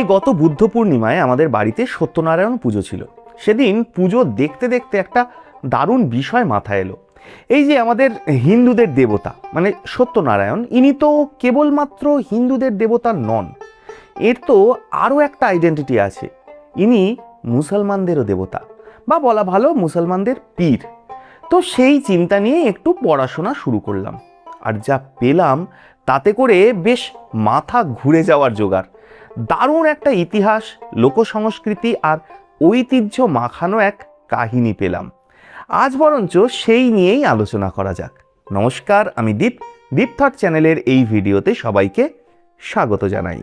এই গত বুদ্ধ পূর্ণিমায় আমাদের বাড়িতে সত্যনারায়ণ পুজো ছিল। সেদিন পুজো দেখতে দেখতে একটা দারুণ বিষয় মাথায় এলো। এই যে আমাদের হিন্দুদের দেবতা মানে সত্যনারায়ণ, ইনি তো কেবলমাত্র হিন্দুদের দেবতা নন, এর তো আরও একটা আইডেন্টিটি আছে। ইনি মুসলমানদেরও দেবতা, বা বলা ভালো মুসলমানদের পীর। তো সেই চিন্তা নিয়ে একটু পড়াশোনা শুরু করলাম, আর যা পেলাম তাতে করে বেশ মাথা ঘুরে যাওয়ার জোগাড়। দারুণ একটা ইতিহাস, লোকসংস্কৃতি আর ঐতিহ্য মাখানো এক কাহিনী পেলাম। আজ বরঞ্চ সেই নিয়েই আলোচনা করা যাক। নমস্কার, আমি দীপ থট চ্যানেলের এই ভিডিওতে সবাইকে স্বাগত জানাই।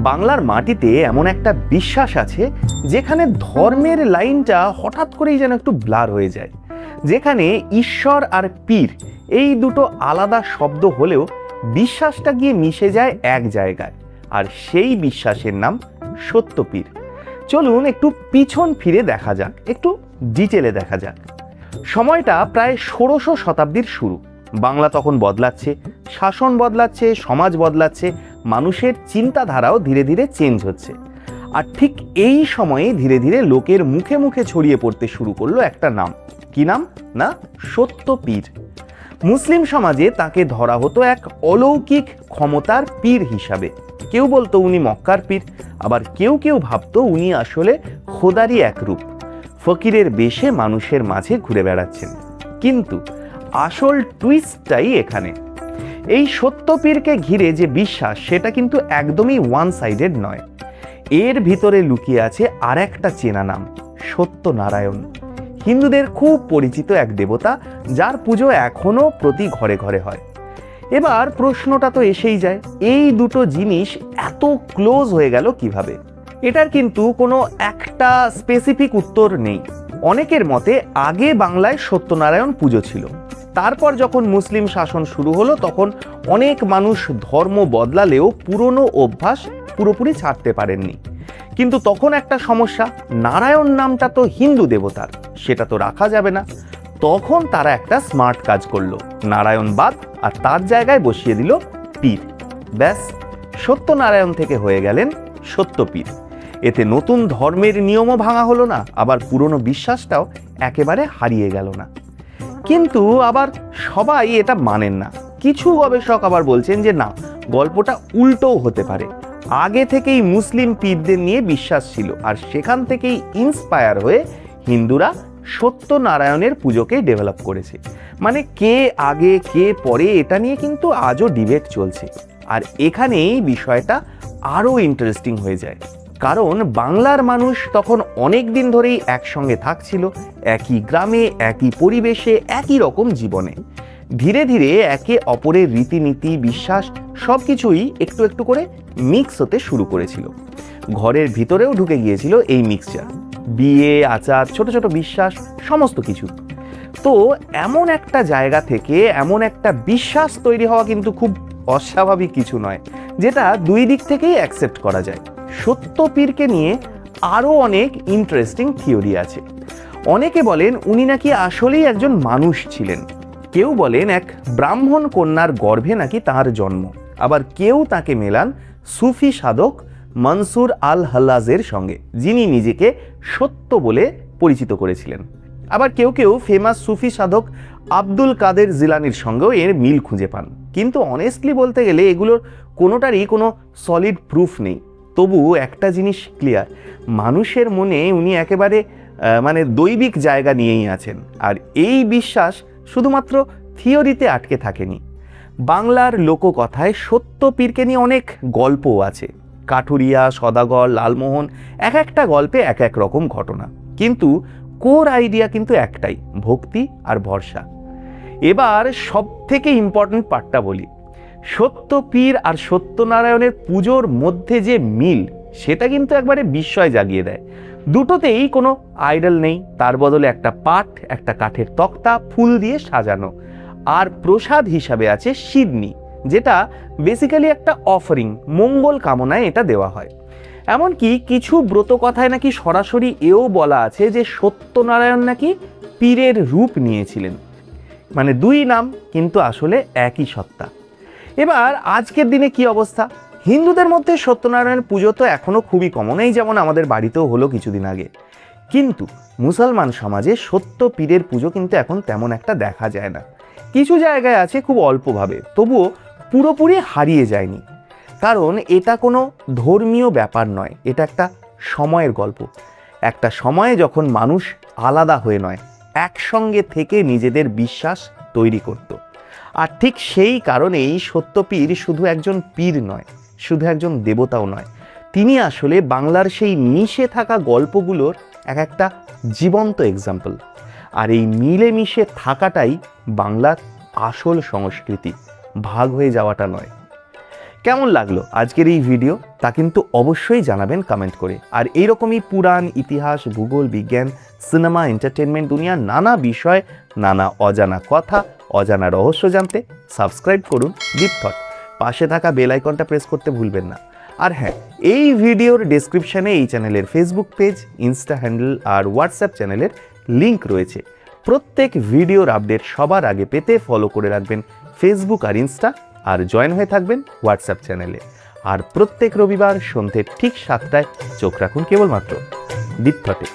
বাংলার মাটিতে এমন একটা বিশ্বাস আছে যেখানে ধর্মের লাইনটা হঠাৎ করেই যেন একটু ব্লার হয়ে যায়, যেখানে ঈশ্বর আর পীর এই দুটো আলাদা শব্দ হলেও বিশ্বাসটা গিয়ে মিশে যায় এক জায়গায়, আর সেই বিশ্বাসের নাম সত্যপীর। চলুন একটু পিছন ফিরে দেখা যাক, একটু ডিটেলে দেখা যাক। সময়টা প্রায় ১৬০০ শতাব্দীর শুরু। বাংলা তখন বদলাচ্ছে, শাসন বদলাচ্ছে, সমাজ বদলাচ্ছে, মানুষের চিন্তাধারাও ধীরে ধীরে চেঞ্জ হচ্ছে। আর ঠিক এই সময়ে ধীরে ধীরে লোকের মুখে মুখে ছড়িয়ে পড়তে শুরু করলো একটা নাম। কি নাম? না, সত্যপীর। মুসলিম সমাজে তাকে ধরা হতো এক অলৌকিক ক্ষমতার পীর হিসাবে। কেউ বলতো উনি মক্কার পীর, আবার কেউ কেউ ভাবতো উনি আসলে খোদারই এক রূপ, ফকিরের বেশে মানুষের মাঝে ঘুরে বেড়াচ্ছেন। কিন্তু আসল টুইস্টটাই এখানে। এই সত্যপীরকে ঘিরে যে বিশ্বাস, সেটা কিন্তু একদমই ওয়ান সাইডেড নয়। এর ভিতরে লুকিয়ে আছে আর একটা চেনা নাম, সত্যনারায়ণ। হিন্দুদের খুব পরিচিত এক দেবতা, যার পুজো এখনো প্রতি ঘরে ঘরে হয়। এবার প্রশ্নটা তো এসেই যায়, এই দুটো জিনিস এত ক্লোজ হয়ে গেল কিভাবে? এটার কিন্তু কোনো একটা স্পেসিফিক উত্তর নেই। অনেকের মতে আগে বাংলায় সত্যনারায়ণ পুজো ছিল, তারপর যখন মুসলিম শাসন শুরু হলো তখন অনেক মানুষ ধর্ম বদলালেও পুরনো অভ্যাস পুরোপুরি ছাড়তে পারেননি। কিন্তু তখন একটা সমস্যা, নারায়ণ নামটা তো হিন্দু দেবতার, সেটা তো রাখা যাবে না। তখন তারা একটা স্মার্ট কাজ করলো, নারায়ণ বাদ আর তার জায়গায় বসিয়ে দিল পীর। ব্যাস, সত্যনারায়ণ থেকে হয়ে গেলেন সত্যপীর। এতে নতুন ধর্মের নিয়মও ভাঙা হলো না, আবার পুরনো বিশ্বাসটাও একেবারে হারিয়ে গেল না। কিন্তু আবার সবাই এটা মানেন না। কিছু গবেষক আবার বলছেন যে না, গল্পটা উল্টোও হতে পারে। আগে থেকেই মুসলিম পীরদের নিয়ে বিশ্বাস ছিল, আর সেখান থেকেই ইন্সপায়ার হয়ে হিন্দুরা সত্যনারায়ণের পুজোকে ডেভেলপ করেছে। মানে কে আগে কে পরে, এটা নিয়ে কিন্তু আজও ডিবেট চলছে। আর এখানেই বিষয়টা আরও ইন্টারেস্টিং হয়ে যায়, কারণ বাংলার মানুষ তখন অনেক দিন ধরেই একসঙ্গে থাকছিল, একই গ্রামে, একই পরিবেশে, একই রকম জীবনে। ধীরে ধীরে একে অপরের রীতিনীতি, বিশ্বাস সবকিছুই একটু একটু করে মিক্স হতে শুরু করেছিল। ঘরের ভিতরেও ঢুকে গিয়েছিল এই মিক্সচার, বিয়ে, আচার, ছোট ছোট বিশ্বাস, সমস্ত কিছু। তো এমন একটা জায়গা থেকে এমন একটা বিশ্বাস তৈরি হওয়া কিন্তু খুব অস্বাভাবিক কিছু নয়, যেটা দুই দিক থেকেই অ্যাকসেপ্ট করা যায়। সত্যপীরকে নিয়ে আরও অনেক ইন্টারেস্টিং থিওরি আছে। অনেকে বলেন উনি নাকি আসলেই একজন মানুষ ছিলেন, কেউ বলেন এক ব্রাহ্মণ কন্যার গর্ভে নাকি তাঁর জন্ম, আবার কেউ তাকে মেলান সুফি সাধক মনসুর আল হাল্লাজের সঙ্গে, যিনি নিজেকে সত্য বলে পরিচিত করেছিলেন। আবার কেউ কেউ ফেমাস সুফি সাধক আব্দুল কাদের জিলানির সঙ্গেও এর মিল খুঁজে পান। কিন্তু অনেস্টলি বলতে গেলে এগুলোর কোনোটারই কোনো সলিড প্রুফ নেই। তবু একটা জিনিস ক্লিয়ার, মানুষের মনে উনি একেবারে দৈবিক জায়গা নিয়েই আছেন। আর এই বিশ্বাস শুধুমাত্র থিওরিতে আটকে থাকেনি। বাংলার লোককথায় সত্যপীরকে নিয়ে অনেক গল্পও আছে। কাঠুরিয়া, সদাগর, লালমোহন, এক একটা গল্পে এক এক রকম ঘটনা, কিন্তু কোর আইডিয়া কিন্তু একটাই, ভক্তি আর ভরসা। এবার সব থেকে ইম্পর্টেন্ট পার্টটা বলি, সত্যপীর আর সত্যনারায়ণের পুজোর মধ্যে যে মিল, সেটা কিন্তু একবারে বিস্ময় জাগিয়ে দেয়। দুটোতেই কোনো আইডল নেই, তার বদলে একটা পাট, একটা কাঠের তক্তা, ফুল দিয়ে সাজানো, আর প্রসাদ হিসাবে আছে সিডনি, যেটা বেসিক্যালি একটা অফারিং, মঙ্গল কামনায় এটা দেওয়া হয়। এমনকি কিছু ব্রত কথায় নাকি সরাসরি এও বলা আছে যে সত্যনারায়ণ নাকি পীরের রূপ নিয়েছিলেন। মানে দুই নাম কিন্তু আসলে একই সত্তা। এবার আজকের দিনে কি অবস্থা? হিন্দুদের মধ্যে সত্যনারায়ণ পুজো তো এখনো খুবই কমন, এই যেমন আমাদের বাড়িতেও হলো কিছুদিন আগে। কিন্তু মুসলমান সমাজে সত্য পীরের পুজো কিন্তু এখন তেমন একটা দেখা যায় না। কিছু জায়গায় আছে খুব অল্পভাবে, তবুও পুরোপুরি হারিয়ে যায়নি। কারণ এটা কোনো ধর্মীয় ব্যাপার নয়, এটা একটা সময়ের গল্প। একটা সময়ে যখন মানুষ আলাদা হয়ে নয়, একসঙ্গে থেকে নিজেদের বিশ্বাস তৈরি করত। আর ঠিক সেই কারণেই সত্যপীর শুধু একজন পীর নয়, শুধু একজন দেবতাও নয়, তিনি আসলে বাংলার সেই মিশে থাকা গল্পগুলোর একটা জীবন্ত এক্সাম্পল। আর এই মিলেমিশে থাকাটাই বাংলার আসল সংস্কৃতি, ভাগ হয়ে যাওয়াটা নয়। কেমন লাগলো আজকের এই ভিডিও তা কিন্তু অবশ্যই জানাবেন কমেন্ট করে। আর এইরকমই পুরাণ, ইতিহাস, ভূগোল, বিজ্ঞান, সিনেমা, এন্টারটেনমেন্ট দুনিয়ার নানা বিষয়, নানা অজানা কথা, অজানা রহস্য জানতে সাবস্ক্রাইব করুন ডিপ থট। পাশে থাকা বেল আইকনটা প্রেস করতে ভুলবেন না। আর হ্যাঁ, এই ভিডিওর ডেসক্রিপশনে এই চ্যানেলের ফেসবুক পেজ, ইনস্টা হ্যান্ডেল আর হোয়াটসঅ্যাপ চ্যানেলের লিঙ্ক রয়েছে। প্রত্যেক ভিডিওর আপডেট সবার আগে পেতে ফলো করে রাখবেন ফেসবুক আর ইনস্টা, আর জয়েন হয়ে থাকবেন হোয়াটসঅ্যাপ চ্যানেলে। আর প্রত্যেক রবিবার সন্ধ্যে ঠিক 7টায় চোখ রাখুন কেবলমাত্র ডিপ থটে।